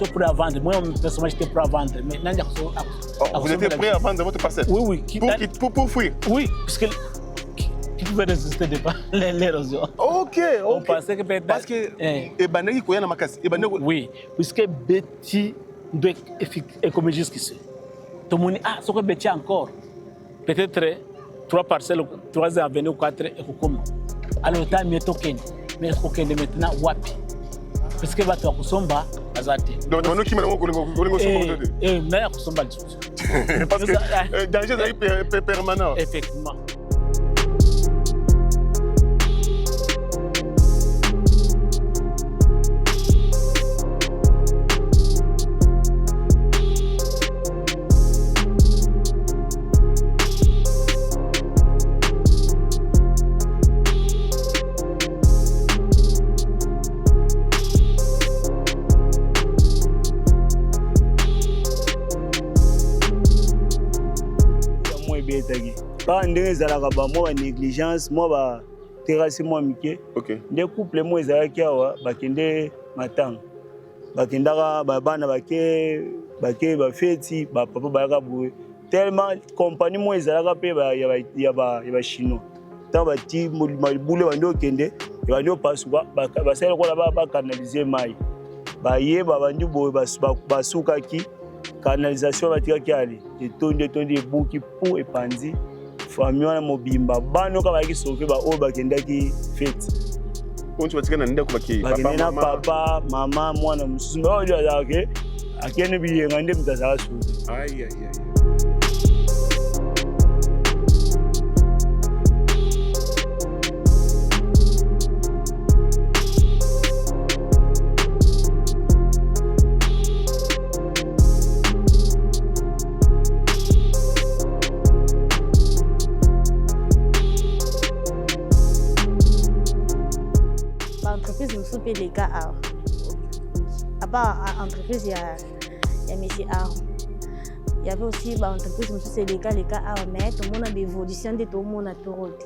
suis prêt à vendre. Moi, personnellement, j'étais prêt à vendre. Mais vous étiez prêt à vendre votre parcelle? Oui. Pour fuir? Oui, parce que qui pouvait résister devant l'érosion. Ok. On pensait que peut-être... Parce que... Oui, parce que Betty doit être comme jusqu'ici. Tout le monde dit, ce que Betty encore. Peut-être 3 parcelles, 3 avenues ou 4 et comme. Alors, il y a mieux token. Mais token maintenant, wapi. Parce que tu as kusomba azate. Donc nous qui m'avons kusomba parce que danger est permanent. Effectivement. Quand on est à la négligence, moi, terrasse moi mike. Des couples moi ezalaki awa bakende matanga. Bakendaka bana bake bafeti papa bayaka boye. Tellement compagnie moi ezalaka pe ya ba chinois. Tant bati boule bando kende, bando pasuka basala ko ba canaliser mai. Baye bandi boye basukaki canalisation batikaki ali. Etondi buki pour epandi. Famille wana mobimba bano ka baki sauver ba o bakendaki fete. On tu batika na ndako baki papa mama mwana mususu ba odio azake akene biyenga nde mutazaka sauver. Aïe. Les cas à part entreprise il y a monsieur A. Il y avait aussi entreprise c'est les cas A mais tout le monde a des évolutions de tout le monde a tout roté.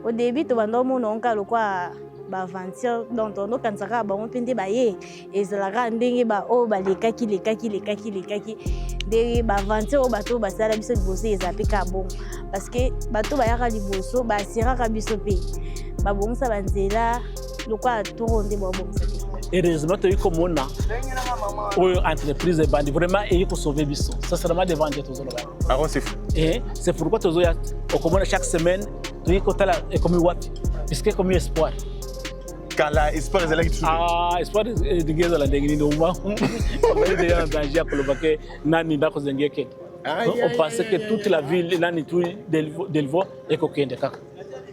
Au début tout le monde on a le quoi ba aventure donc on quand ça va on pende ba ye et ça la ndenge ba o ba les cas qui des ba aventure ba to ba sala biso bosser ezapika bon parce que ba to ba yaka liboso ba sira ka biso pe ba bon ça ba nzela le quoi tout rondé bon ça. Heureusement tu es comme on a ou entreprise bandi vraiment et il faut sauver biso. Ça c'est vraiment devant de tous là. Ah c'est fou. Et c'est pourquoi tu as au commun chaque semaine tu es côté là et comme wapi parce que comme espoir. Kala espoir est là qui espoir de guerre la dengi no ma. On est déjà en danger pour le baquet nani ndako zengeke. On pensait que toute la ville nani tout Delvaux et kokende kaka.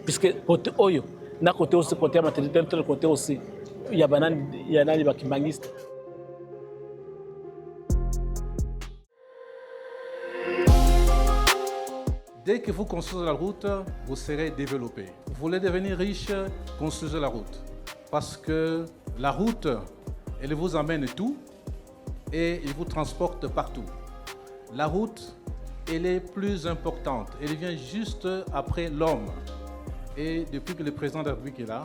Puisque côté oyo na côté aussi côté maternité de côté aussi il y a nani bakimangiste. Dès que vous construisez la route, vous serez développé. Vous voulez devenir riche, construisez la route. Parce que la route, elle vous amène tout et elle vous transporte partout. La route, elle est plus importante. Elle vient juste après l'homme. Et depuis que le président de la République est là,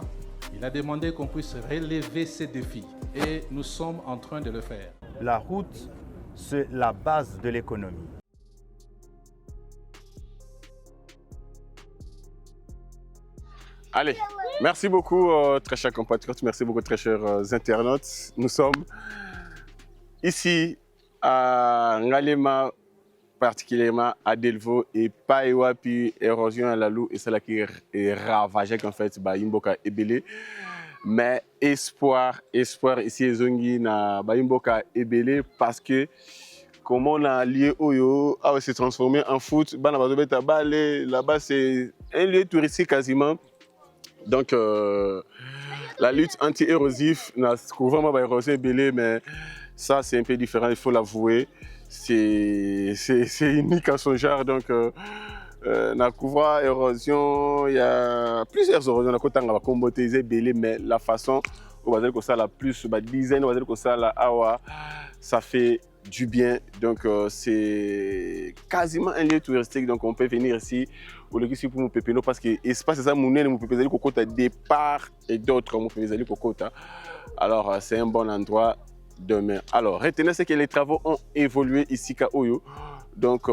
il a demandé qu'on puisse relever ces défis. Et nous sommes en train de le faire. La route, c'est la base de l'économie. Allez, merci beaucoup très chers compatriotes, merci beaucoup très chers internautes. Nous sommes ici à Ngalema, particulièrement à Delvaux et Païwa, puis érosion à la Lou et celle qui est ravagée en fait par Imboka Ebele. Mais espoir ici à Zongi na Imboka Ebele parce que comme on a lié Oyo, s'est transformé en foot, là-bas c'est un lieu touristique quasiment. Donc, la lutte anti-érosive, n'a vraiment pas érosé belé, mais ça c'est un peu différent, il faut l'avouer. C'est unique à son genre. Donc, na couvert érosion, il y a plusieurs érosions. On va combattre belé, mais la façon on va dire que ça la plus, dizaine, on va dire que ça la awa, ça fait du bien. Donc, c'est quasiment un lieu touristique. Donc, on peut venir ici. Pour nous pépéno parce que l'espace c'est ça mon nous pépézali kokota de part et d'autres mon pépézali kokota. Alors c'est un bon endroit demain. Alors, retenez ce que les travaux ont évolué ici à Oyo. Donc,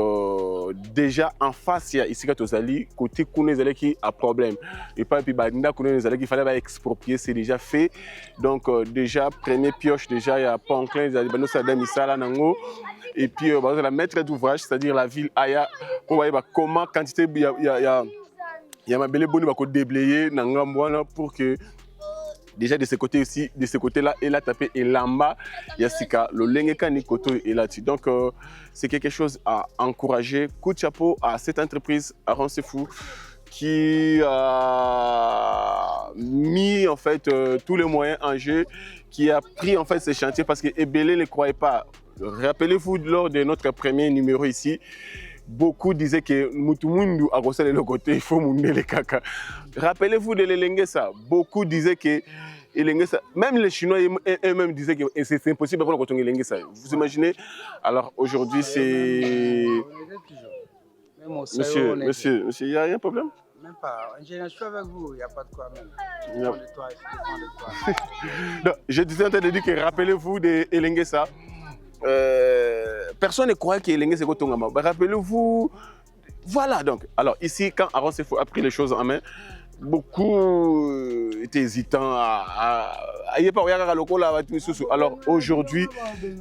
déjà en face, il y a ici Tozali, côté Kounezali qui a problème. Et pas puis Badinda Kounezali qu'il fallait exproprier, c'est déjà fait. Donc, déjà, première pioche, déjà, il y a Ponclin, il y a Bano Sadam Isala Nango. Et puis, la maître d'ouvrage, c'est-à-dire la ville Aya, pour voir comment, quantité, il y a ma belle bonne qui déblayer Nangamboana pour que. Déjà de ce côté aussi, de ce côté-là, il a tapé et là-bas, il y a Sika, le Lengeka Nikoto est là-dessus. Donc, c'est quelque chose à encourager. Coup de chapeau à cette entreprise, à Roncefou, qui a mis en fait tous les moyens en jeu, qui a pris en fait ces chantiers parce que Ebele ne croyait pas. Rappelez-vous, lors de notre premier numéro ici, beaucoup disaient que Mutumundu a gossé le côté, il faut mounder les caca. Rappelez-vous de l'Elengesa, beaucoup disaient que l'Elengesa, même les Chinois eux-mêmes disaient que c'est impossible pour le l'Elengesa. Vous imaginez? Alors aujourd'hui, c'est. Monsieur, il n'y a rien de problème? Même pas. Je suis avec vous, il n'y a pas de quoi même. Je Non. de toi, je de toi. Non, je disais en train de dire que rappelez-vous de Elengesa. Personne ne croyait que Elengesa est Kotongama. Rappelez-vous. Voilà donc. Alors ici, quand Aaron Sefo a pris les choses en main, beaucoup étaient hésitants alors aujourd'hui,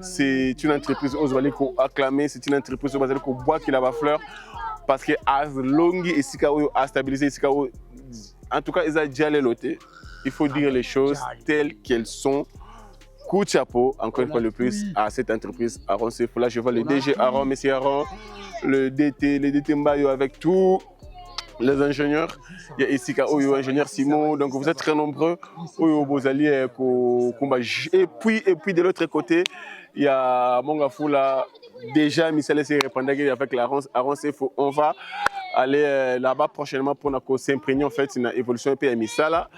c'est une entreprise qu'on acclamé, c'est une entreprise qu'on boit qui la fleur parce que Longi et Sikao a stabilisé Sikao. En tout cas, ils ont déjà les lotés. Il faut dire les choses telles qu'elles sont. Coup de chapeau, encore une fois le plus, à cette entreprise Aaron Sefo. Là, je vois le DG Aaron, Monsieur Aaron, le DT Mbayo avec tous les ingénieurs. Il y a ici ingénieur Simon, donc vous êtes très nombreux. Et puis de l'autre côté, il y a Mongafou là, déjà Michel s'est répandu avec Aaron Sefo. On va aller là-bas prochainement pour s'imprégner en fait une évolution et Misala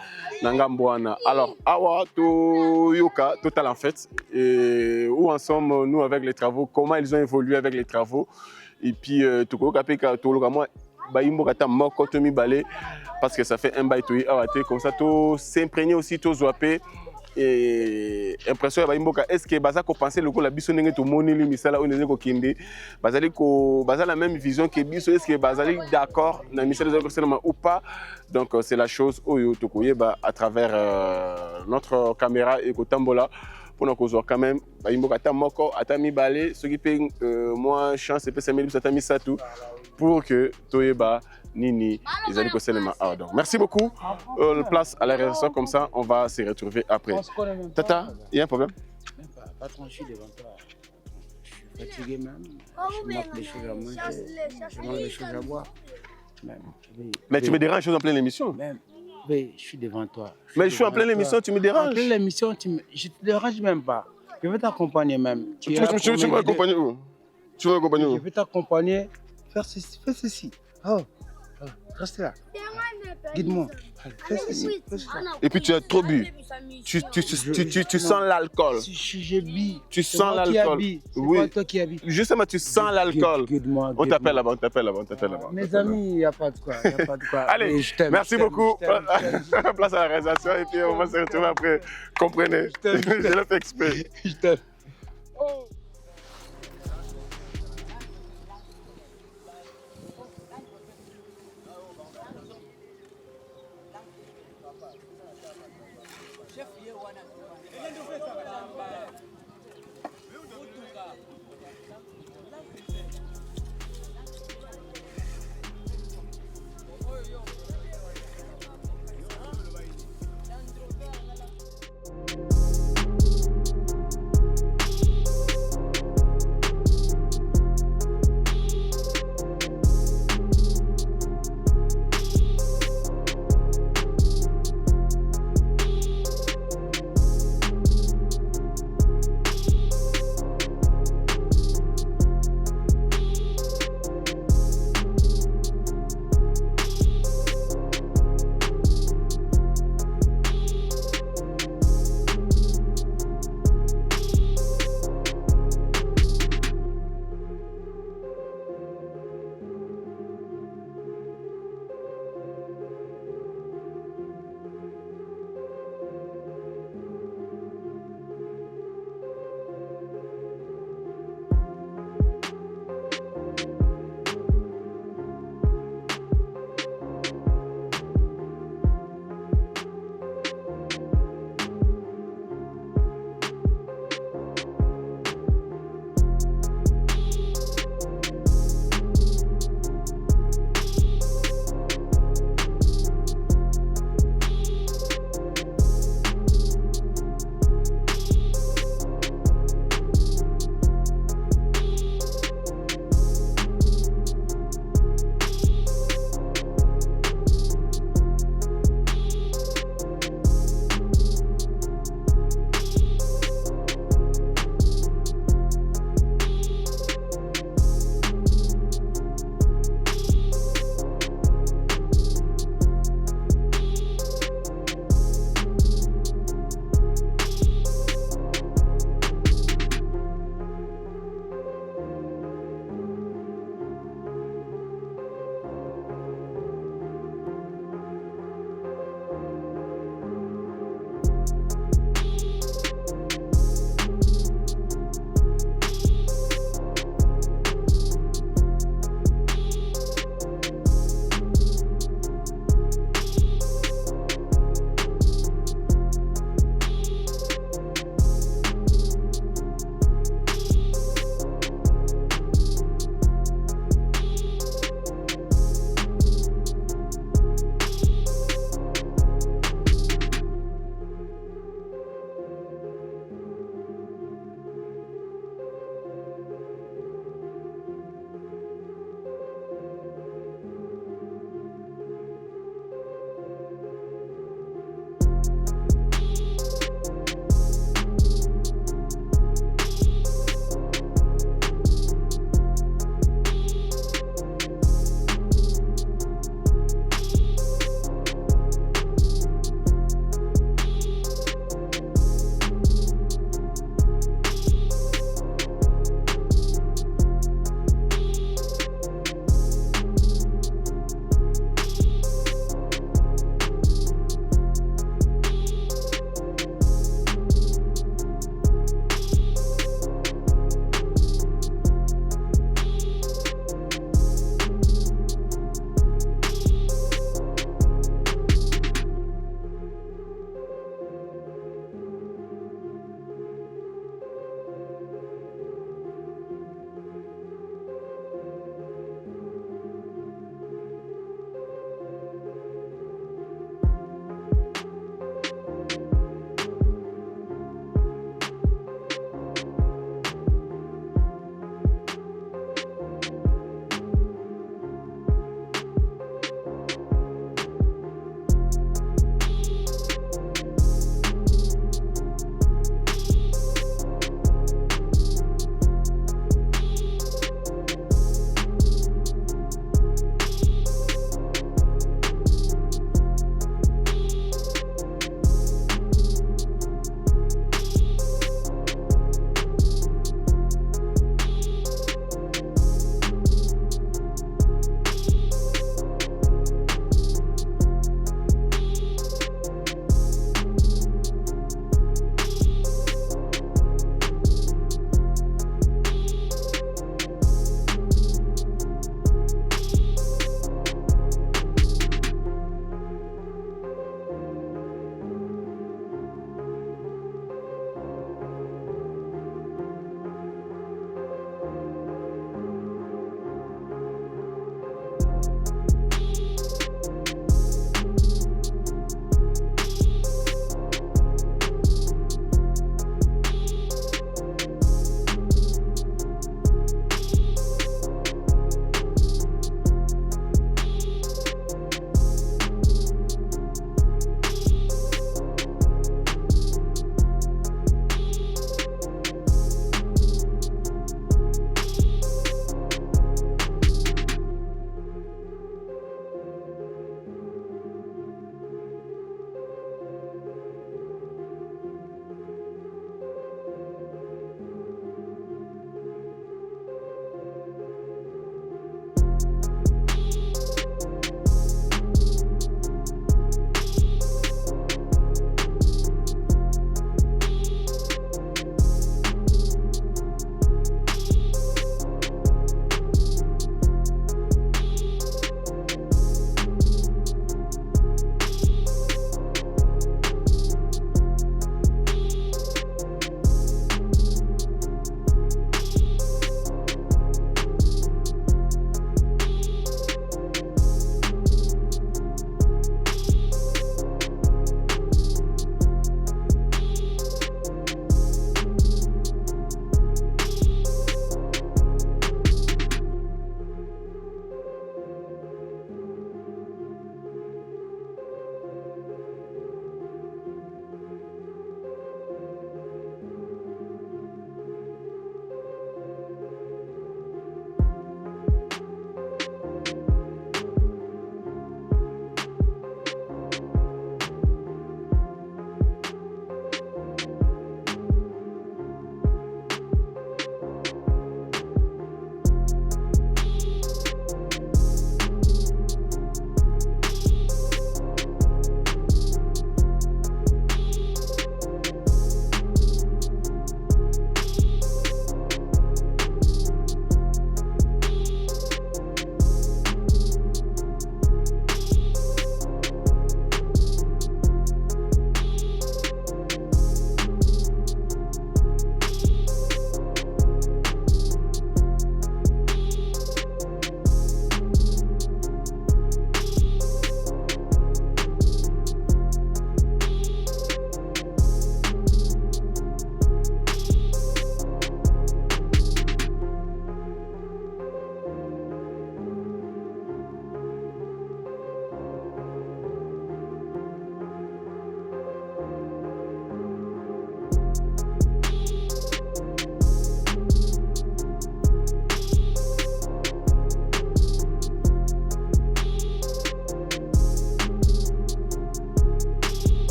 Nangamboana. Alors, Awa to Yoka, total en fait, et où en sommes nous avec les travaux, comment ils ont évolué avec les travaux, et puis Toko Kapeka, Tologamo, Baimbo Kata Moko Tomi Balé, parce que ça fait un bail comme ça, to s'imprégner aussi, to zoapé. Et impression est-ce que Bazako pensait le coup la biso n'engage tout moni misala ou n'engage kinde Bazali ko la même vision que biso est-ce que Bazali d'accord na misala ou pas donc c'est la chose oyo tokoye à travers notre caméra et kotambola pour nous causer quand même Baimboka tamoko atami balé ce qui fait moi chance et pesa meli atami ça tout pour que toyeba Nini, les amis donc merci beaucoup. Place à la réalisation comme ça, on va se retrouver après. Tata, il y a un problème? Même pas. Patron, je suis devant toi. Je suis fatigué même. Je manque des choses à manger. Je manque des choses à boire. Mais tu me déranges, je suis en pleine émission. Oui, je suis devant toi. Mais je suis en pleine émission, tu me déranges. En pleine émission, je ne te dérange même pas. Je vais t'accompagner même. Tu veux m'accompagner où? Tu veux m'accompagner où? Je vais t'accompagner. Faire ceci. Oh. Reste là. Guide-moi. Fais ceci. Et puis tu as trop bu. Tu sens l'alcool. J'ai bu. Tu sens l'alcool. Oui. Toi qui as bu. Justement, tu sens l'alcool. On t'appelle là-bas. Mes amis, il n'y a pas de quoi. Allez, merci beaucoup. Place à la réalisation et puis on va se retrouver après. Comprenez. Je le fais exprès. Je t'aime.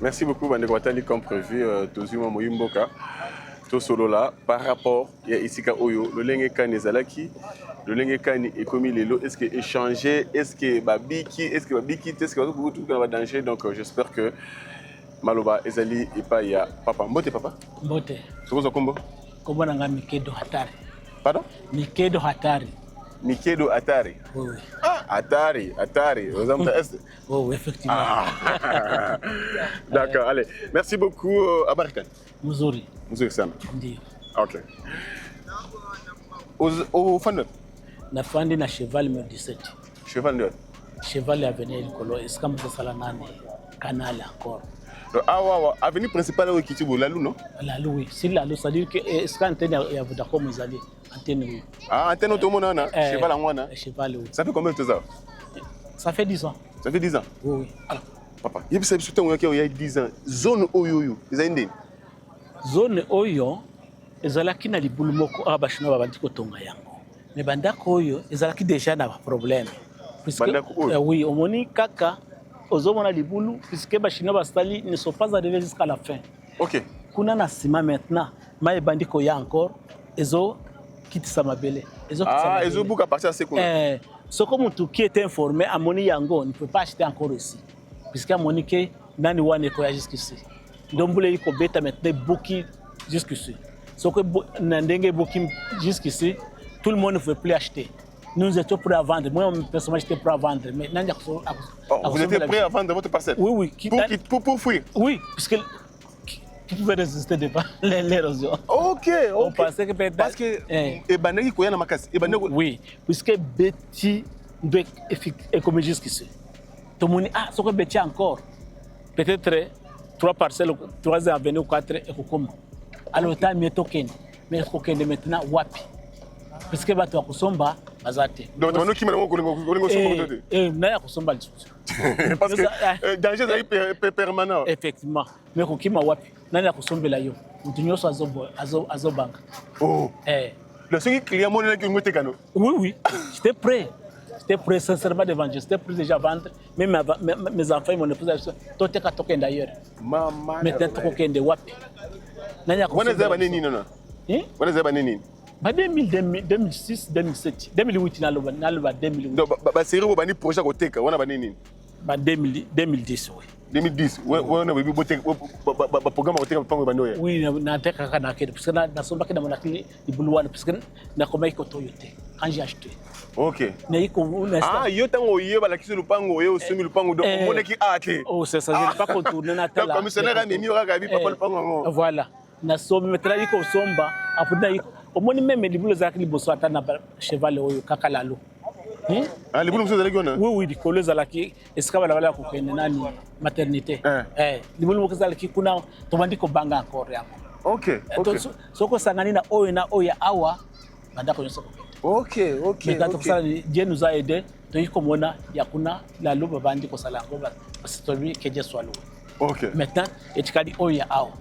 Merci beaucoup, Bandeko Watali, comme prévu, Tozuma Moyimboka, Tosolola, par rapport à Isika Oyo, le Lengekani Zalaki, le Lengekani est commis les lots, est-ce que échanger, est-ce que Babiki, est-ce que tout dans le danger, donc j'espère que Maloba, Ezali, et pas, il y a papa. Mbote, papa? Mbote. C'est quoi ça, combo? Combo nanga Mikedo Hatari. Pardon? Mikedo Hatari. Mikedo Atari. Oui, oui. Ah, Atari. Vous avez est. Oui, effectivement. Ah. D'accord, allez. Merci beaucoup, Abarikan. Muzuri. Muzuri sana. Ndio. Ok. Au fan Na fandi na cheval numéro 17. Cheval de. Cheval avenue Likolo. Est-ce que vous sala nani? Canal encore. Ah ouais, avenue principale où qui tu veux Lalou non? Lalou oui. Si Lalou ça dit que est-ce qu'antenne ya Vodacom ils allaient antenne oui. Ah antenne tout le monde na cheval en wana. Cheval oui. Ça fait combien de temps? Ça fait 10 ans. Ça fait 10 ans. Oui oui. Alors papa, il y a surtout il y a 10 ans. Zone oyo ils ont zone oyo ezalaki na libulu moko abashina babandi ko tonga yango. Mais bandako oyo ezalaki déjà na problème. Puisque oui, omoni kaka ozomona libulu puisque bashina bastali ne sont pas arrivés jusqu'à la fin. OK. Kuna na sima maintenant, ma bandiko ya encore ezo kitisa mabele. Ezo buka partir à seconde. Ce que mutu qui est informé à moni yango ne peut pas acheter encore ici. Puisque moni ke nani wane ko ya jusqu'ici. Ndombule iko beta maintenant boki jusqu'ici. Ce que ndenge boki jusqu'ici, tout le monde ne veut plus acheter. Nous étions prêts à vendre. Moi, personnellement, j'étais prêt à vendre. Mais vous étiez prêt à vendre votre parcelle? Oui, oui. Pour fuir? Oui, puisque qui pouvait résister devant l'érosion. Ok. On pensait que peut-être... Parce que... Oui, puisque Betty est comme jusqu'ici. Tout le monde dit, ah, ce que Betty encore. Peut-être 3 parcelles, 3 avenues ou 4 et comme. Alors, tu as mieux token. Mais est-ce qu'on est maintenant wapi? Puisque batu wa kusomba bazate. Donc nous qui m'avons connu na ya kusomba lisusu. Parce que danger est permanent. Effectivement. Mais ko kima wapi? Nani ya kusombela yo? Mutu nyoso azo bank. Oh. Le seul client mon qui ngote kano. Oui oui. J'étais prêt. J'étais prêt sincèrement de vendre. J'étais prêt déjà à vendre. Même mes enfants mon épouse toi t'es qu'à token d'ailleurs. Maman. Mais t'es token de wapi? Nani ya kusombela. Wana zaba nini non? Wana zaba nini? Ba 2006, 2007, 2008 naloba 2008. Donc ba série ou bani projet ko teka wana bani nini? Ba 2010 oui. 2010 wana ba botek ba programme ko teka pango bando ya. Oui na teka kana kede parce que na somba kede monakili ibuluwana parce que na koma iko toyote quand j'ai acheté. OK. Na iko ah yo tango yeba la kiso lupango yo semi lupango donc monaki ate. Oh c'est ça, je n'ai pas contourné na tala. Donc commissionnaire a nemi ora gabi papa lupango. Voilà. Na somba mettra iko somba après iko omoni même libulu za kili boso ata na cheval oyo kaka lalo. Ah libulu mso zalaki ona? Oui oui, libulu zalaki esika bala ko kende nani maternité. Libulu mso zalaki kuna tobandi ko banga encore yango. OK. Soko sangani na oyo awa banda ko nyosoko. OK. Mais quand ça Dieu nous a aidé, donc comme on yakuna lalo babandi ko sala ngo parce que lui keje swalo. OK. Maintenant etikali oyo awa.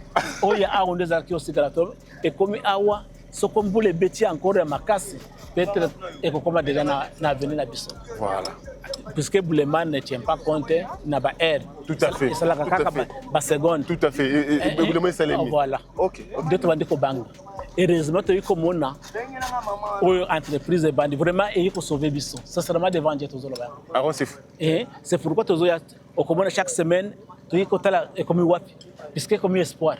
Oyo awa ndo zalaki osigalato et comme awa ce qu'on voulait bêtir encore à Makassi, peut-être et qu'on va déjà na venir la biso. Voilà. Puisque Bouleman ne tient pas compte na ba air. Tout à fait. Ça la kaka ba seconde. Tout à fait. Et Bouleman ça l'est. Voilà. OK. D'autres vont dire ko bang. Heureusement tu comme on a entreprise de bandi vraiment et ko sauver biso. Ça seulement devant Dieu toujours là. Ah c'est fou. Et c'est pourquoi tu as au comme chaque semaine tu ko tala et comme wapi. Puisque comme espoir.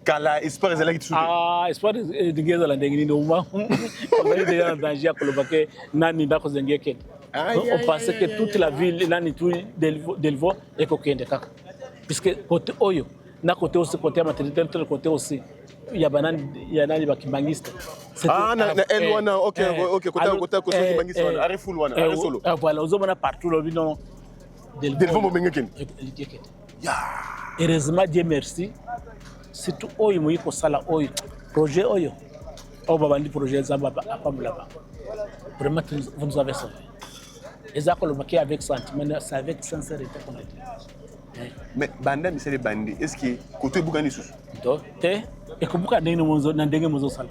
Kala espoir ezala ki ah espoir de geza la ndenge ni ndoma on est déjà en danger à Kolobake nani ndako zengeke on pensait que toute la ville nani tout Delvaux et kokende kaka puisque côté oyo na côté aussi côté maternité tel côté aussi il y a nani bakimangiste na L1 OK côté kimangiste wana are full wana are solo voilà ozomona partout le bino Delvaux mo bengeke ya heureusement Dieu merci. Surtout oyo moyiko sala oyo projet oyo au babandi projet za baba apamulaba vraiment vous nous avez sauvé les accords marqués avec sentiment c'est avec sincérité qu'on dit mais banda misele bandi est-ce que côté bukani sous donc te et ko buka ndenge mozo na ndenge mozo sala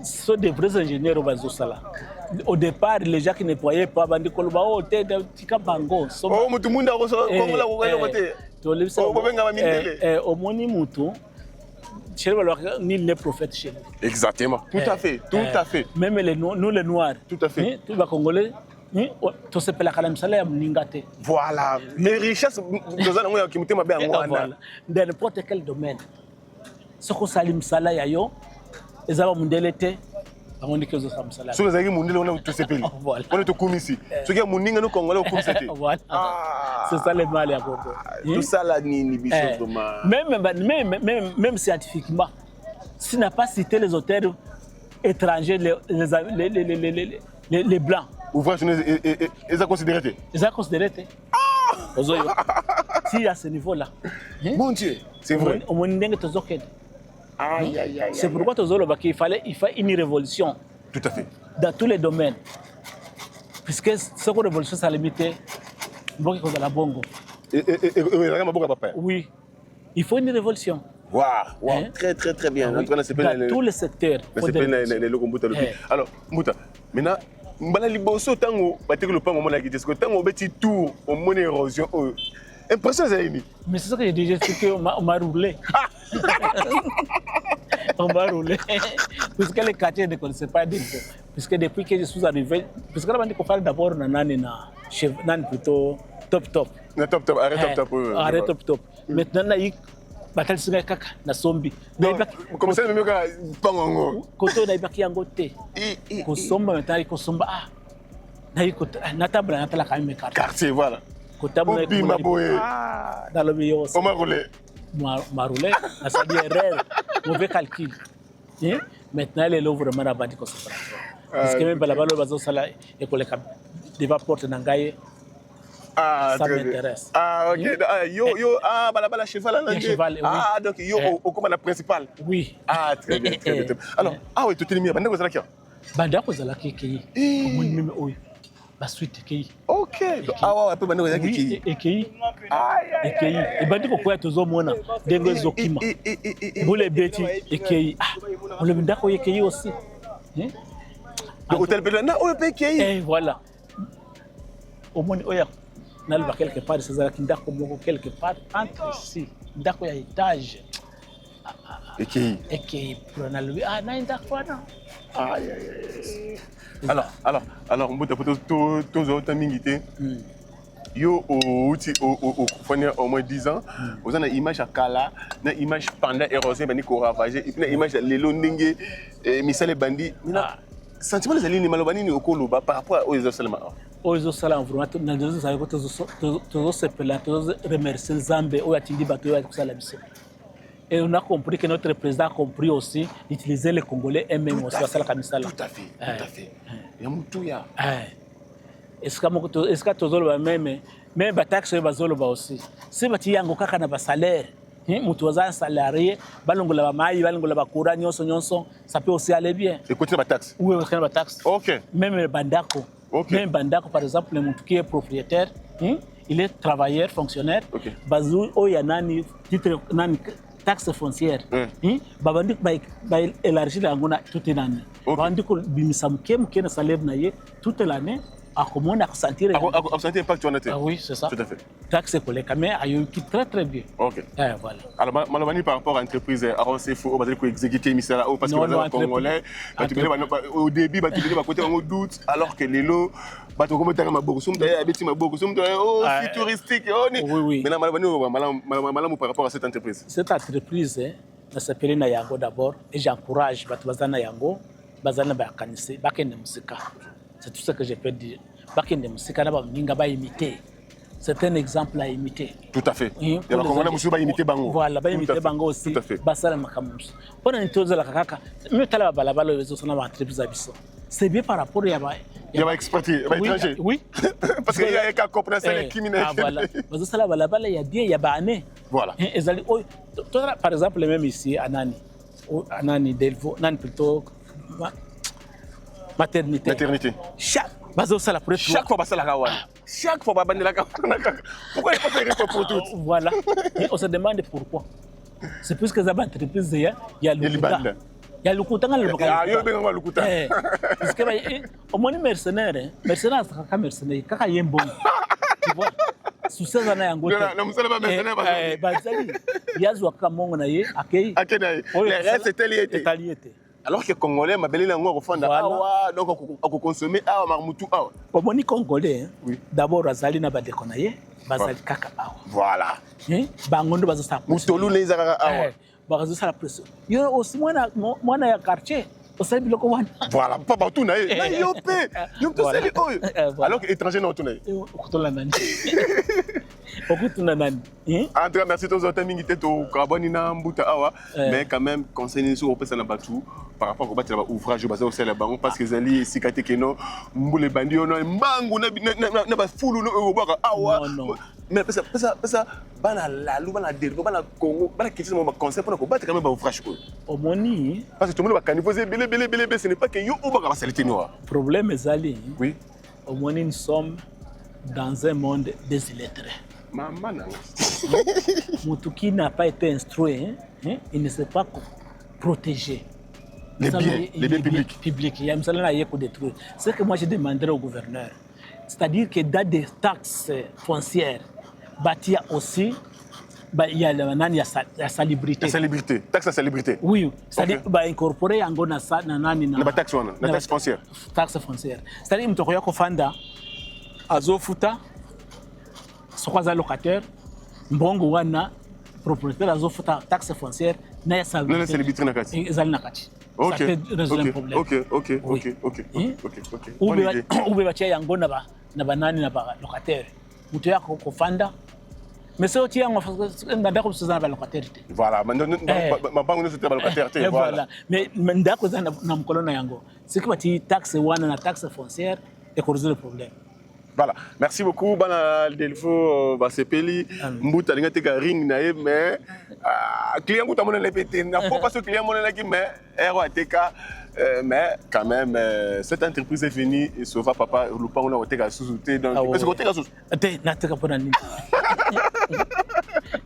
sont des vrais ingénieurs au bazo sala au départ les gens qui ne croyaient pas bandi koloba oh te tika bango oh mutu munda ko so ko la ko côté Au moni mutu, nul n'est prophète chez nous. Exactement, tout à fait, tout à fait. Même nous les Noirs, tout à fait. Tous les Congolais, tout se peut la calamsala mningate. Voilà, les richesses, dans n'importe quel domaine. Ce que salim sala yayo, les avons mondelete. On dit que vous avez ça. Si vous avez mon on est tous ces pays. On est au Koumisi. Ce qui est mon ningé nous Congolais au Koumisi. C'est ça le mal à Congo. Tout ça là ni bichos même scientifiquement, s'il n'a pas cité les auteurs étrangers, les blancs. Ouvrage, ils ont considéré. Ils ont considéré. Si à ce niveau-là. Mon Dieu, c'est vrai. C'est pourquoi il fallait une révolution. Tout à fait. Dans tous les domaines. Puisque cette révolution, ça limitait la bongo. Oui. Il faut une révolution. Waouh, très très très bien. Dans tous les secteurs. Alors, Mouta, maintenant, liboso tango bateko le pan moment la guide parce que tango petit tour au mon érosion impression ça ini. Mais c'est ça que j'ai déjà dit que on m'a roulé. On m'a roulé. Puisque les quartiers ne connaissaient pas Delvaux. Puisque depuis que je suis arrivé, puisque là on dit qu'on parle d'abord nani plutôt top. Na top, arrête top. Arrête top. Maintenant na yik batal singa kaka na sombi. Comment ça même ka pangongo. Koto na ibaki yango te. Ko somba maintenant ko somba na yiko na tabla na tala kame quartier voilà. Kotabla ko maboye. Dans le milieu. On m'a roulé. M'a roulé, ça dit erreur, mauvais calcul. Maintenant les lots vraiment à bâtir concentration. Parce que même balabalo bazo sala et que les devant porte nangaye. Ça m'intéresse. Ah ok. Balabala cheval là. Cheval. Ah donc yo au commandant principal. Oui. Ah très bien. Alors oui tout est mis banda ko zala kia. Banda ko zala kiki. Mon même oui. La suite kiki. OK. Ah peu banda ko zala kiki. Kiki. Et bandi ko kwa tozo mona dengo zokima. Bule beti kiki. On le banda ko kiki aussi. Hôtel Belana o kiki. Voilà. Au moins oya nalba quelque part ces ala kindako moko quelque part entre ici ndako ya étage et pour analyser na ndako na alors mbuta poto tozo tamingité yo au fone au moins 10 ans vous avez une image à Kala une image pendant érosion bani ko ravager et puis une image lelo ndenge misale bandi mina sentiment les alignes malobani ni okoloba par rapport aux seulement aux salam vraiment nous savons que tous ces pela tous remercier Zambé ou atindi bato ya kusala biso. Et on a compris que notre président a compris aussi d'utiliser les Congolais et même aussi à sala kamisala. Tout à fait. Ya mutuya. Est-ce que tozolo même bataxe bazolo ba aussi. Si bati yango kaka na ba salaire, mutu waza salarié, balongola ba mai, balongola ba courant nyonso, ça peut aussi aller bien. Et côté ba taxe. Oui, on ba taxe. OK. Même bandako. Même bandako par exemple, le mutu qui est propriétaire, il est travailleur, fonctionnaire. Bazou oyanani titre nani taxe foncière. Babandi ba élargir la ngona toute l'année. Babandi ko bimisa mke na salaire na ye toute l'année. À comment on a ressenti impact on était. Ah oui, c'est ça. Tout à fait. Taxe pour les caméras a eu qui très très bien. OK. Voilà. Alors malheureusement par rapport à l'entreprise avancé faut on va dire que exécuter misala parce que les Congolais au début tu vas côté en doute alors que les lots bato comme tanga maboko sumta abeti maboko sumta futuristique oui. Maintenant malheureusement par rapport à cette entreprise. Cette entreprise na s'appelle na yango d'abord et j'encourage bato bazana yango bazana ba kanise bakende musika. C'est tout ce que je peux dire. Bakende musika na ba minga ba imiter. C'est un exemple à imiter. Tout à fait. Et alors comment on va imiter bango. Voilà, ba imiter bango aussi. Tout à fait. Basala makamusu. Pona nitoza la kaka. Même tala balabala bezo sona ba entreprise abiso. C'est bien par rapport ya ba il y a expatrié, étranger. Oui. Parce qu'il y a qu'à comprendre les criminels. Ah voilà. Bezo sala balabala ya bien ya ba année. Voilà. Ezali par exemple même ici à Nani Delvaux, Nani plutôt maternité. Chaque fois ça la kawana. Chaque fois babandi la kawana. Pourquoi il faut faire pour tout? Voilà. Et on se demande pourquoi. C'est plus que ça va entreprise il y a le il y a le coût dans le local. Parce que au moins mercenaire c'est quand mercenaire quand il est bon. Tu vois? succès na yango na musala ba mesena ba bazali yazwa kaka mongo na ye akei le reste c'était lié alors que congolais mabeli na ngo fanda awa donc ako consommer awa marmutu awa omoni congolais d'abord azali na badeko na ye bazali kaka awa voilà bangondo bazosala mutolu ne izaka awa bazosala pression yo aussi mwana ya quartier osali biloko wana voilà papa tout na ye na yo pe yo to sali oyo alors que étranger na to na ye okutola nani okutuna nani en tout cas merci tous autant mingi te to kaboni na mbuta awa mais quand même conseiller sur opesa na batu par rapport au battre ouvrage baza au sel bango parce que zali sikate keno mbule bandi ono mbangu na ba fulu no baka awa mais pesa bana la lu bana derbo bana Congo bana kitisa mo concept pour ko battre quand même ba ouvrage ko omoni parce que tout le monde va caniveauser belé ce n'est pas que yo obaka ba salite noir problème ezali oui omoni nous sommes dans un monde désillettré. Maman, Moutouki n'a pas été instruit, il ne sait pas protéger les biens publics. Il y a un détruire. Ce que moi je demanderais au gouverneur, c'est-à-dire que dans des taxes foncières, il y a aussi la salubrité. La salubrité, taxe à salubrité. Oui, c'est-à-dire incorporer la taxe foncière. Taxe foncière. C'est-à-dire que tu as fanda azofuta sokwaza locataire mbongo wana propriétaire azofuta taxe foncière na ya salubrité na kati ezali na kati OK ça peut résoudre un problème OK ube batia yango na banani na ba locataire mutu ya ko fanda mais c'est aussi en ndako kusuzana ba locataire voilà mabango nso te ba locataire te voilà mais ndako za na mkolona yango c'est que bati taxe wana na taxe foncière et ko résoudre le problème. Voilà, merci beaucoup. Bana Delvo Basepeli, Mbuta linga teka ring nae mais client kuta mona lepete na pas parce que client mona laki mais ROTK mais quand même cette entreprise est venue et sauva papa lupa on a teka sous-souté donc est-ce que teka sous te na teka pona nini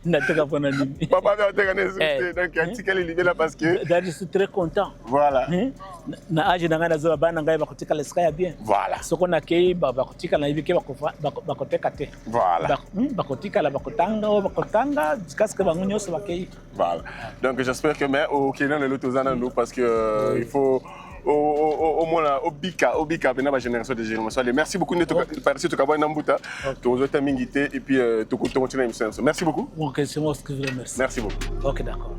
na teka pona nini papa va teka sous-souté donc article libé là parce que je suis très content voilà na age na ngana zo bana ngai bakotika leska bien voilà soko na kei bakotika na ibike bakoteka te voilà bakotika la bakotanga jusqu'à ce que bango nyose bakei voilà donc j'espère que mais au Kenya le lotozana nous parce que il faut au moins au bika bena ba génération de génération. Merci beaucoup de participer au Kabwa Nambuta to zota mingité et puis to continuer l'émission. Merci beaucoup. OK, c'est moi qui vous remercie. Merci beaucoup. OK, d'accord.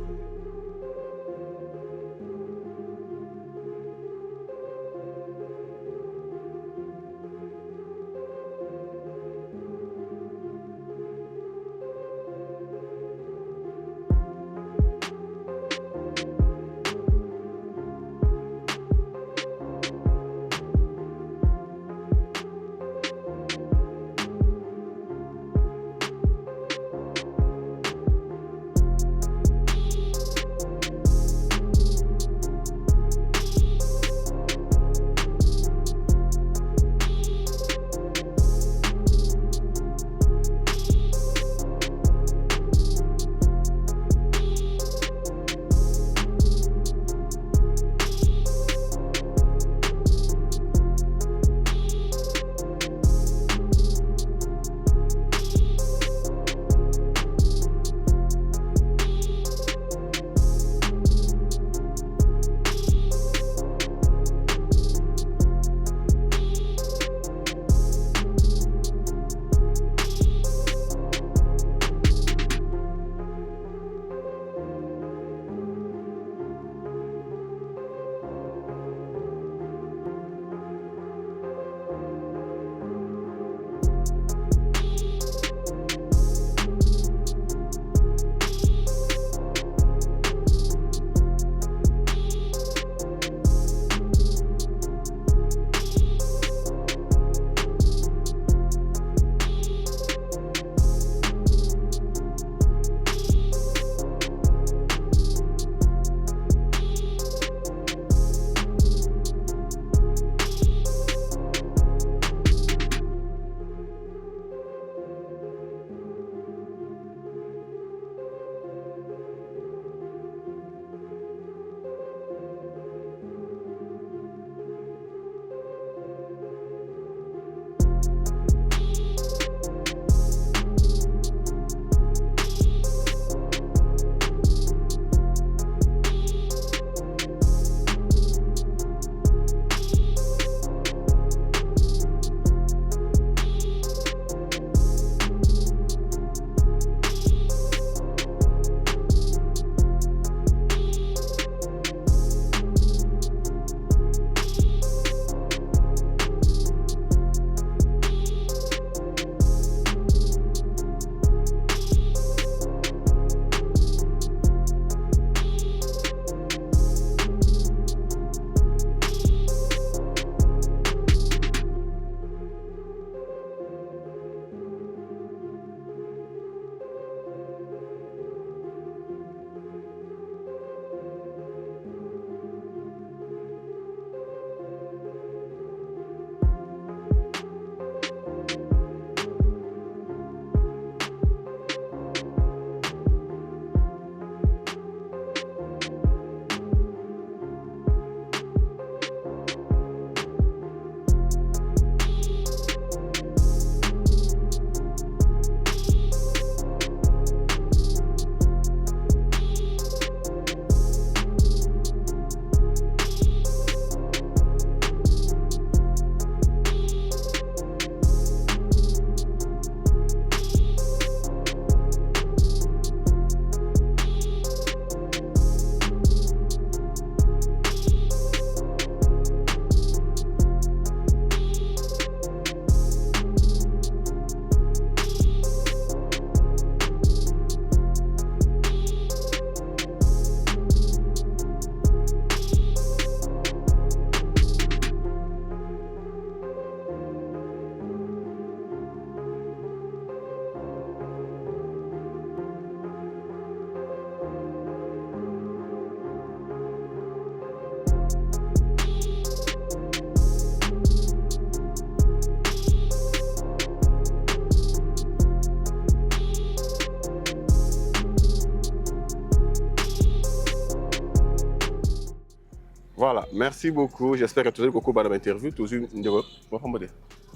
Voilà, merci beaucoup. J'espère que tu as eu beaucoup d'interviews.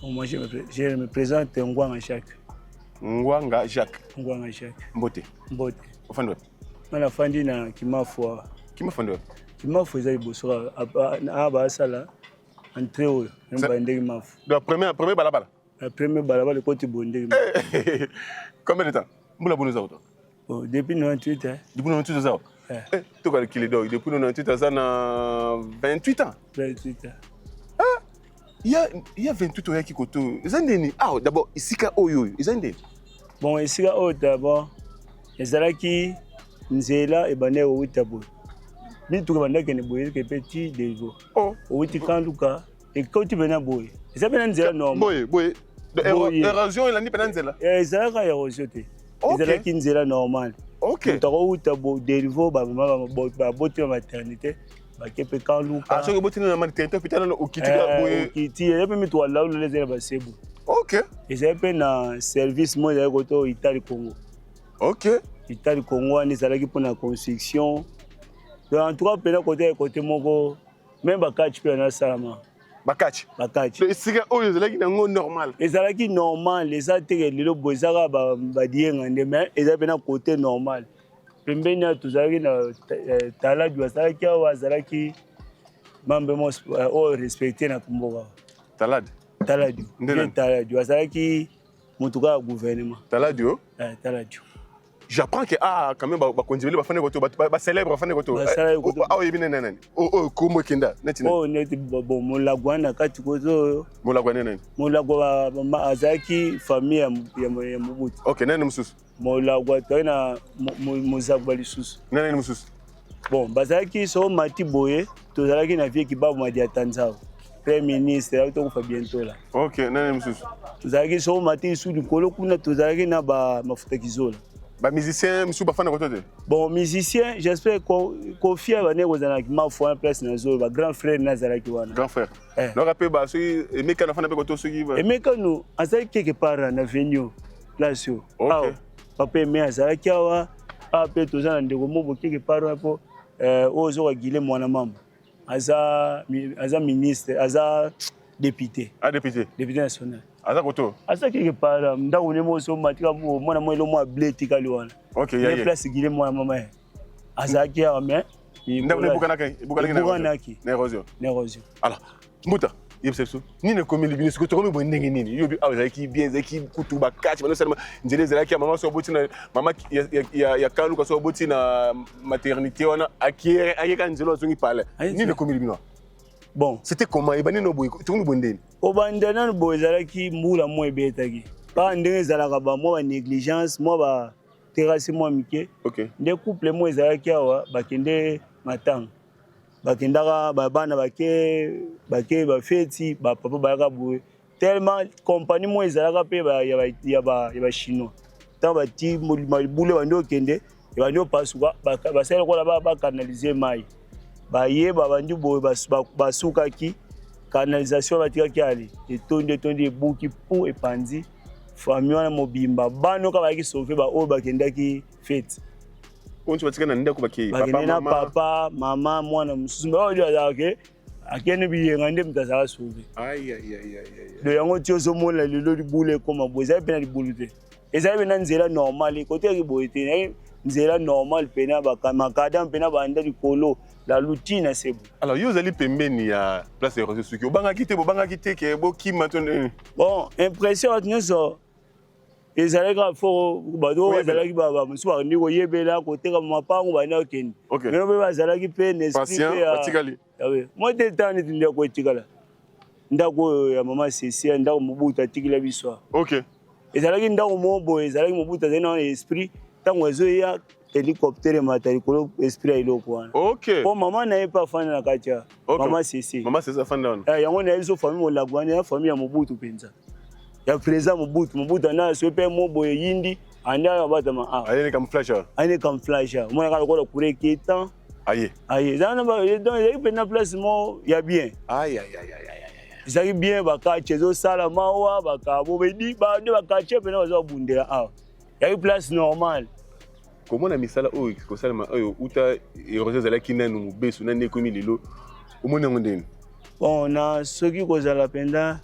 Moi, je me présente Ngwanga Jacques. Ngwanga Jacques. Ngwanga Jacques. Mbote. Mbote. Ofandwe. Mana fandi na Kimafwa. Kimafandwe. Kimafwa eza liboso a basala entrée oyo mba ndenge mafu. La première balabala. La première balabala côté bondé. Combien de temps? Mbula bono za auto. Depuis 98 hein. Depuis 98 ans. Tu as calculé donc depuis 98 ans na 28 ans. 28 ans. Il y a 28 ans qui koto. Ezandeni. Ah d'abord isika oyo. Ezandeni. Bon isika oyo d'abord ezalaki nzela ebane o utabo. Bitu banda kene boye ke petit devo. Oh, uti kanduka e koti bena boye. Ezabena nzela normal. Boye. Érosion il a ni pena nzela. Ezalaka érosion te. Ezalaki nzela normal. OK. Toko utabo devo ba bote maternité. Bakepe kanduka. Ah so bote na maternité hôpital na okitika boye. Okiti et puis mitwa là le les ba sebu. OK. Ezape na service mo ya koto Italie Congo. OK. Italie Congo ni ezalaki pour la construction. En tout cas, côté moko, même bakach pe na salama. Bakach. Le siga oyo ezalaki nango normal. Ezalaki normal, les atere lelo bozaka ba dienga ndeme, ezalaki na côté normal. Pembeni tuzalaki na taladi bazalaki wazalaki mambe mo o respecter na kumboka. Taladi. Taladi bazalaki mutuka gouvernement. Taladi o? Taladi. J'apprends que quand même conduire ba fane koto ba célèbre fane koto. Ah oui bien nani. Oh comme kinda netina. Oh neti bon molagwana kati koto. Molagwana nani? Molagwa azaki famille ya Mobutu. OK nani mususu? Molagwa tona mozagwa lisusu. Nani mususu? Bon bazaki so mati boye tozalaki na vie kibabu madi Tanzania. Premier ministre to ko bientôt là. OK nani mususu? Tozalaki so mati sous du kolo kuna tozalaki na ba mafuta kizola. Ba musicien monsieur ba fana koto. Bon musicien, j'espère confier à bané kozana ki ma foi en place na zo ba grand frère nazalaki wana. Grand frère. Non rappel ba so Emeka na fana pe koto so ki ba. Emeka no azali quelque part na venue place yo. OK. Papa me azalaki awa ape tozana ndeko mobo quelque part hapo ozo ka gile mwana mamba. Aza ministre, aza député. Ah député. Député national. Aza koto. Aza quelque part ndako ne mo so matika mo mwana mo lo mo bleti kaliwana. OK, ya. Ne place gile mwana mama. Azaki awa me. Ndako ne bukanaki. Na érosion. Alors, Mbuta, yebseso. Ni ne komi libini siko to komi bo ndenge nini. Yobi azaki bien zaki kutuba kati bano salama. Nzele zalaki mama so boti na mama ya kanu ka so boti na maternité wana akiere ayeka nzelo zongi pale. Ni ne komi libino. Bon, c'était comment ibani no boy to ni bondeni. Obandana no boy zalaki mbula mo ebetaki. Ba ndenge zalaka ba mo ba négligence, mo ba terrasse mo mike. OK. Nde couple mo ezalaki awa bakende matanga. Bakendaka ba bana bake ba feti ba papa ba ka boye. Tellement compagnie mo ezalaka pe ba ya chinois. Tant ba ti mo boule ba ndo kende, ba ndo pasuka ba sala ko la ba canaliser mai. Baye babandi boye basukaki canalisation batikaki ali etondi ebuki po epanzi famille wana mobimba bano ka baki sauver ba oyo bakendaki fete onti batika na ndako baki papa mama mwana mususu ba oyo azake akene biyenga nde mutazaka sauver aïe de yango tio zo mona lelo libule koma boza pena libulu te eza pena nzela normal côté ki boye te nzela normal pena bakamakada pena banda likolo la routine c'est bon. Alors yo zali pembeni ya place de ressources qui obanga kité ke bo ki maintenant. Bon, impression nyonso ezalaka fo bado ezalaki baba musuba ndiko yebela côté ka mapango bana okende. Mais be bazalaki pe n'esprit ya batikali. Yawe. Moi de temps ni ndako etikala. Ndako ya mama Cécile ndako Mobutu atikila biso. OK. Ezalaki ndako mobo ezalaki Mobutu azana esprit tango ezo ya hélicoptère matarikolo esprit iloko wana. OK. Oh maman n'a pas fan na katia. Maman Cécile. Maman Cécile fan wana. Yango na biso famille molagwana ya famille ya Mobutu penza. Ya président Mobutu na so pe mobo yindi anda batama ah. Aye camouflage. Aye camouflage. Moi ka ko kure kitan. Aye. Zana ba donc il y a place mo ya bien. Aïe. Zaki bien ba ka chezo sala mawa ba ka bo bedi ba de ba ka chepe na zo bundela ah. Ya place normal. Comment la misala oyo kosalama oyo uta érosion zala kinanu besu na nekomi lelo omoni yango ndeni? Bon, na soki kozala penda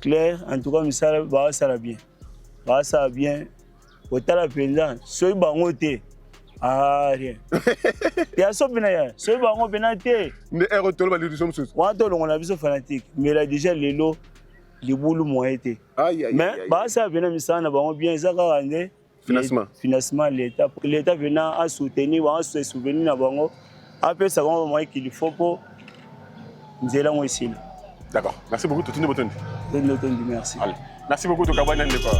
clair, en tout cas misala basala bien. Basala bien. Otala penda soki bango te. Ah rien. Ya so pena ya. Soki bango pena te. Ne erotolo ba lidiso msusu. Wato longo na biso fanatique. Mais là déjà lelo libulu moyete. Aïe aïe. Mais basala pena misala na bango bien ezaka rande. Financement l'État. L'État venant à soutenir, à se souvenir na bango. Après ça va moyen qu'il faut pour nzela ngo ici. D'accord. Merci beaucoup Totini Botondi. Merci. Allez. Merci beaucoup Tokabana Ndepa.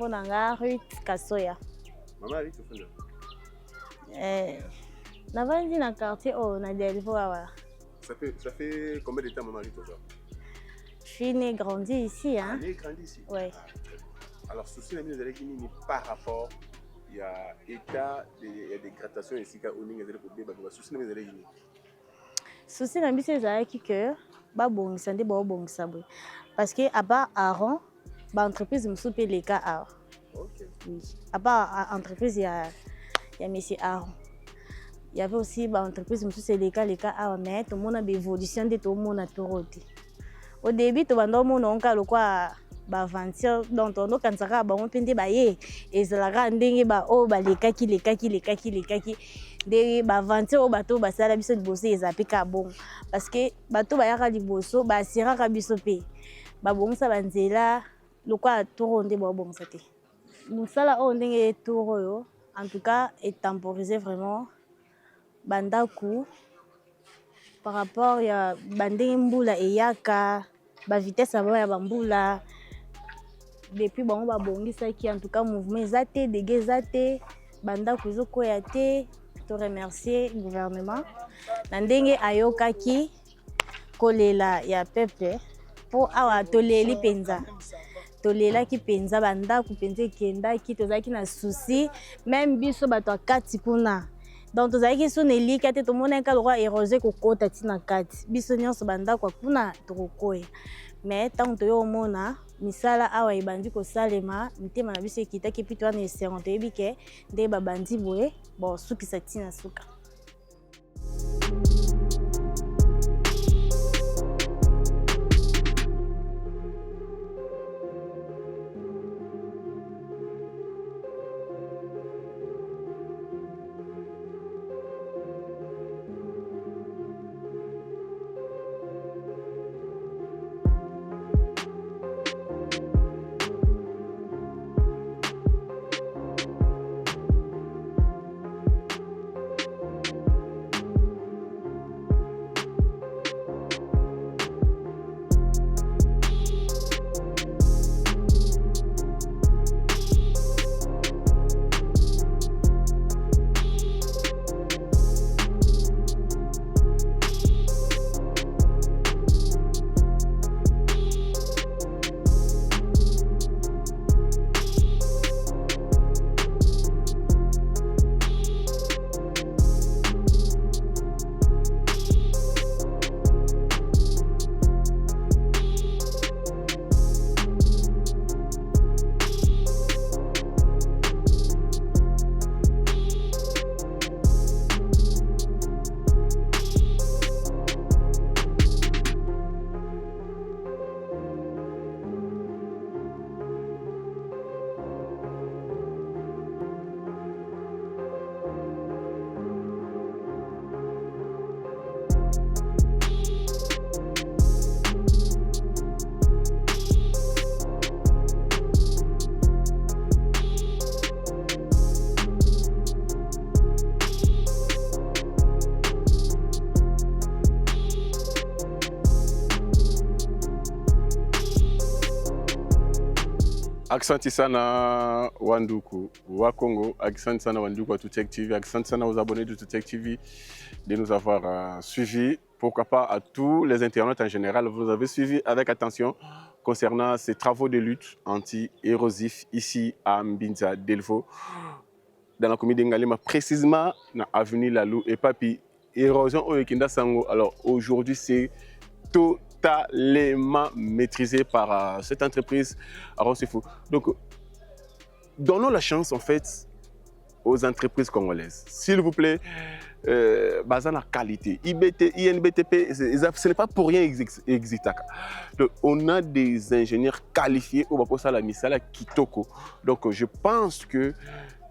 Nanga Ruth Kasoya. Maman Ruth Kasoya. Navandi na quartier na Delvaux. Ça fait combien de temps maman Ruth Kasoya? Je suis née grandie ici hein. Née grandie ici. Ouais. Alors souci na mine ezalaki par rapport il y a état il y a des gradations ici ka oninga ezali ko beba ba souci na mine ezalaki. Souci na biso ezalaki que ba bongisa nde ba bongisa boy. Parce que à part Aaron ba entreprise musu pe les cas Aaron. OK. Oui. À part entreprise il y a monsieur Aaron. Il y avait aussi ba entreprise musu c'est les cas Aaron mais tout le monde a des évolutions de tout le monde a tout roté. Au début tout le monde on ka quoi ba aventure donc on quand ça ba on pende ba ye ezalaka ndenge ba o ba lekaki de ba aventure bato ba sala biso liboso ezapika bon parce que bato ba yaka liboso ba siraka biso pe ba bongisa banzela lokwa toro nde ba bongisa te musala o ndenge toro yo en tout cas est temporisé vraiment bandaku par rapport ya bandenge mbula eyaka ba vitesse ya bambula depuis bon ba bongisa qui en tout cas mouvement ezate dégâts ezate bandaku zokoya te to remercier gouvernement na ndenge ayokaki kolela ya peuple po awa toleli penza tolela ki penza bandaku penza kendaki tozaki na souci même biso bato akati kuna donc tozalaki so nelika te tomonaka lokwa érosé kokota tina kati biso nyonso bandako kuna tokokoya mais tant toyo mona misala awa ebandi kosalema mitema na biso ekitaki pi towana esengo toyebi ke nde babandi boye bon sukisa tina suka. Aksanti sana Wanduku, wa Congo, aksanti sana Wanduku à Toutech TV, aksanti sana aux abonnés de Toutech TV de nous avoir suivis. Pourquoi pas à tous les internautes en général, vous avez suivi avec attention concernant ces travaux de lutte anti-érosif ici à Mbinza Delvaux, dans la commune d'Ngalema, précisément dans l'avenue Lalou et Papi. Érosion au Ekinda Sango. Alors aujourd'hui, c'est totalement maîtrisé par cette entreprise. Alors c'est fou. Donc, donnons la chance en fait aux entreprises congolaises. S'il vous plaît, basant la qualité. IBT, INBTP, ce n'est pas pour rien Exitac. Donc, on a des ingénieurs qualifiés au Bako Sala Misala Kitoko. Donc, je pense que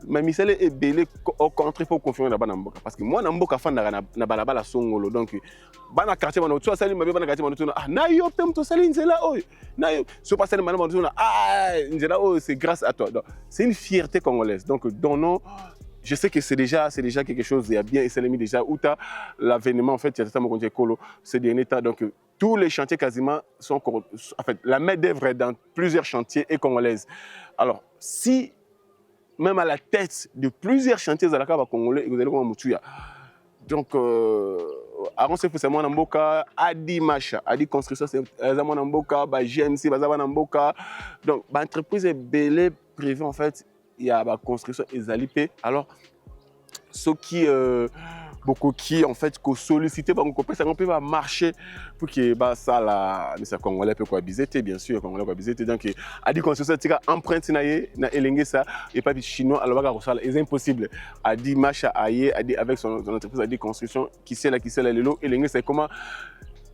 ma misala est belle au contraire pour confirmer la banamboka parce que moi namboka fan na balabala songolo donc bana quartier bana tu asali mabe bana quartier bana tu na yo pem to sali nzela oy na yo so passer bana bana tu nzela oy c'est grâce à toi donc c'est une fierté congolaise donc donnons. Je sais que c'est déjà quelque chose, il y a bien mis déjà où tu as l'avènement en fait, il y a Tata Mokonje Kolo, ce dernier temps. Donc tous les chantiers quasiment sont en fait la main d'œuvre est dans plusieurs chantiers et congolaises. Alors si même à la tête de plusieurs chantiers à la Kaba congolais, vous allez voir Moutuya. Donc, avant c'est forcément Namboka, Adi Macha, Adi Construction, c'est Namboka, GMC, Namboka. Donc, l'entreprise est belle, privée en fait, il y a la construction et Zalipé. Alors, ce qui beaucoup qui en fait sollicité par mon copain ça peut pas marcher pour que ça la mais ça congolais peut quoi visiter bien sûr congolais quoi visiter donc a dit construction tika empreinte na elenge ça et pas chinois alors va ça c'est impossible a dit macha aye a dit avec son entreprise a dit construction qui c'est là le lot elenge c'est comment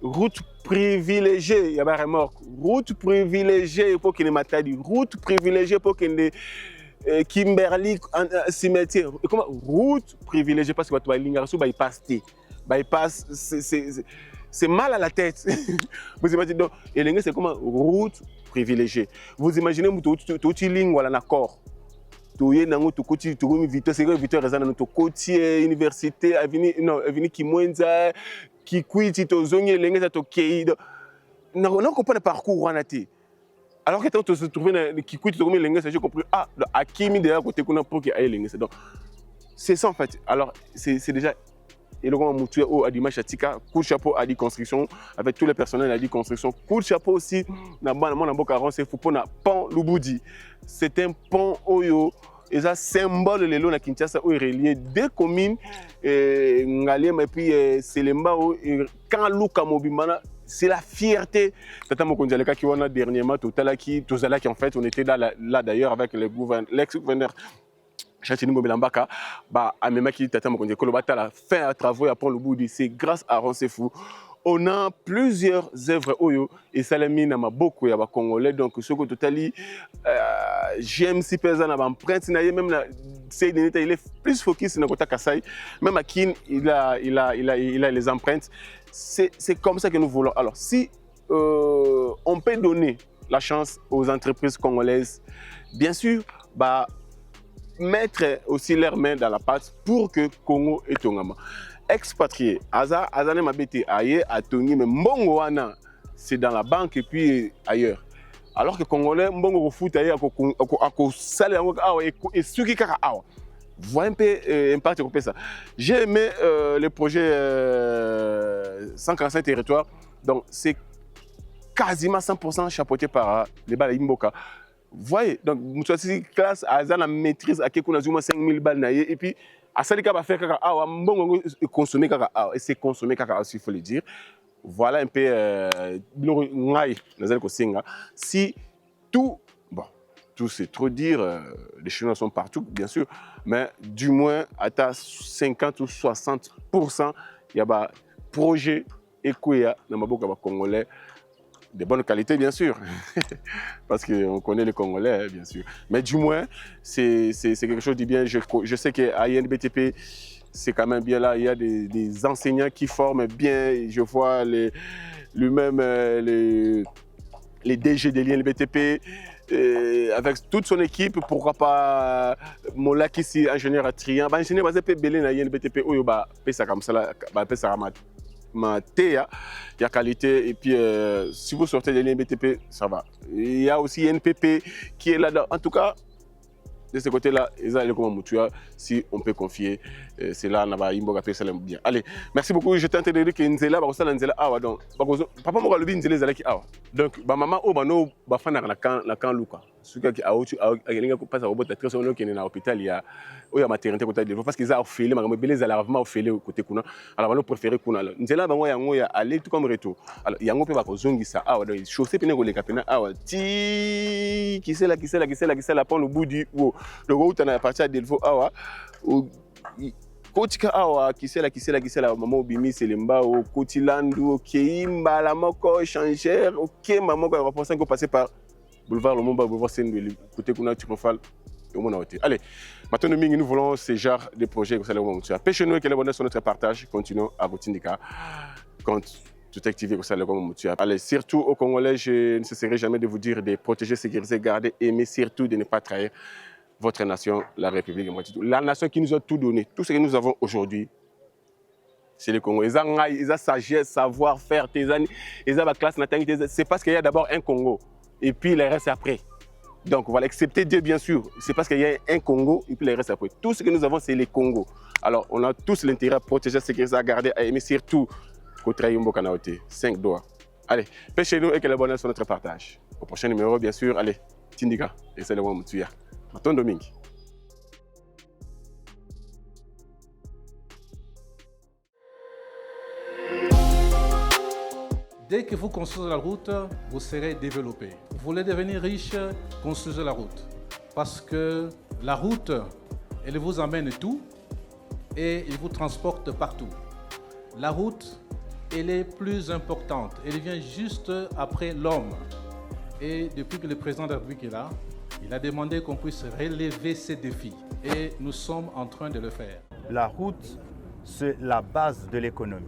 route privilégiée il y a pas remorque route privilégiée pour qu'il ne matadi route privilégiée pour qu'il ne Kimberly cimetière comment route privilégiée parce que tu vas l'ingasso bypass c'est mal à la tête vous imaginez donc et c'est comment route privilégiée vous imaginez tu ligne voilà d'accord tu es dans tu côté tu Victor c'est Victor raison dans côté université avenue Kimwenza qui quitte to zonye lenga to kei non comprendre parcours on a été. Alors que tu se trouves dans qui coûte comme l'engrais, j'ai compris à qui mis derrière côté qu'on a pour qu'il aille l'engrais. Donc c'est ça en fait. Alors c'est déjà et le grand Moutuya au Adima Chatika, coup de chapeau à Adi Construction avec tous les personnels à Adi Construction. Coup de chapeau aussi na mon Bokaron c'est pour na pont Lubudi. C'est un pont Oyo et ça symbole le long na Kinshasa où est relié deux communes Ngalem et puis Selemba et quand Luka Mobimana. C'est la fierté. Tata Mokonjaleka qui on a dernièrement, Tozalaki en fait, on était là d'ailleurs avec l'ex-gouverneur Chatini Mobilambaka, Amemaki Tata Mokonjaleka, Kolobata a fait un travail à Pont-le-Boudi. C'est grâce à Roncefou. On a plusieurs œuvres Oyo et Salami n'a beaucoup ya Congolais donc ce que totali GMC pesa na empreinte na même la c'est il est plus focus na kota Kasai même à Kin il a les empreintes c'est comme ça que nous voulons alors si on peut donner la chance aux entreprises congolaises bien sûr mettre aussi leurs mains dans la pâte pour que Congo et Tongama expatriés, Azane Mabete aye à Tongi, mais Mbongo Wana, c'est dans la banque et puis ailleurs. Alors que Congolais, Mbongo foot aye à salaire et ce qui kaka awa. Voyez un peu impact comme ça. J'ai aimé le projet 145 territoires, donc c'est quasiment 100% chapeauté par les balles Imboka. Voyez, donc Moussouassi classe Azana maîtrise à Kekuna Zuma 5000 balles et puis à ça, va faire caca, consommer caca, et c'est consommer caca aussi, il faut le dire. Voilà un peu si tout, bon, tout c'est trop dire, les Chinois sont partout, bien sûr, mais du moins à 50 ou 60%, il y a des projets écoués dans le Congolais. De bonne qualité, bien sûr, parce qu'on connaît les Congolais, bien sûr. Mais du moins, c'est quelque chose de bien. Je sais qu'à INBTP, c'est quand même bien là. Il y a des enseignants qui forment bien. Je vois les DG de l'INBTP avec toute son équipe. Pourquoi pas Mola qui est ingénieur à Trian. Ingénieur basé à l'INBTP, il y a comme ça, il y a qualité. Et puis, si vous sortez de l'INBTP, ça va. Il y a aussi NPP qui est là-dedans. En tout cas, de ce côté-là, si on peut confier, c'est là, on va bien. Allez, merci beaucoup. Je t'entends dire que Nzela, donc, papa m'a dit Nzela qui awa. Donc, maman, oh, fan na kan luka. Ce qui a autre, passe à robot la très qui est dans l'hôpital, il y a maternité côté de parce qu'ils ont fait les alarmements fait côté kuna. Alors, on préférer kuna. Nzela, il y a aller tout comme retour. Alors, il y a un peu pas zongi ça. Ah, donc, chausser pene ko le kapena. Ah, qui c'est là, pour le bout du haut. Le route à partir de Delvaux awa kotika awa kisela maman bimi selemba au kotilandu keimba la moko échangeur OK maman ko repenser qu'on passer par boulevard Lumumba boulevard Sendwe côté kuna triomphal au mon hôtel. Allez, maintenant nous voulons ce genre de projet que ça le moment. Pêchez-nous que les bonheur sur notre partage, continuons à Botindika. Quand tout activé que ça le moment. Allez, surtout aux Congolais, je ne cesserai jamais de vous dire de protéger, sécuriser, garder, aimer, surtout de ne pas trahir votre nation, la République. La nation qui nous a tout donné, tout ce que nous avons aujourd'hui, c'est le Congo. Ils ont sagesse, savoir-faire, ils ont la classe natalité. C'est parce qu'il y a d'abord un Congo et puis le reste après. Donc voilà, excepté Dieu bien sûr, c'est parce qu'il y a un Congo et puis le reste après. Tout ce que nous avons, c'est le Congo. Alors on a tous l'intérêt à protéger, sécuriser, à garder, à aimer, surtout côté Yumbo Kanaoté. 5 doigts. Allez, pêchez-nous et que le bonheur soit notre partage. Au prochain numéro, bien sûr, allez, Tindika, et c'est le moment de Maton Domingue. Dès que vous construisez la route, vous serez développé. Vous voulez devenir riche, construisez la route. Parce que la route, elle vous amène tout et elle vous transporte partout. La route, elle est plus importante. Elle vient juste après l'homme. Et depuis que le président de la République est là, il a demandé qu'on puisse relever ces défis. Et nous sommes en train de le faire. La route, c'est la base de l'économie.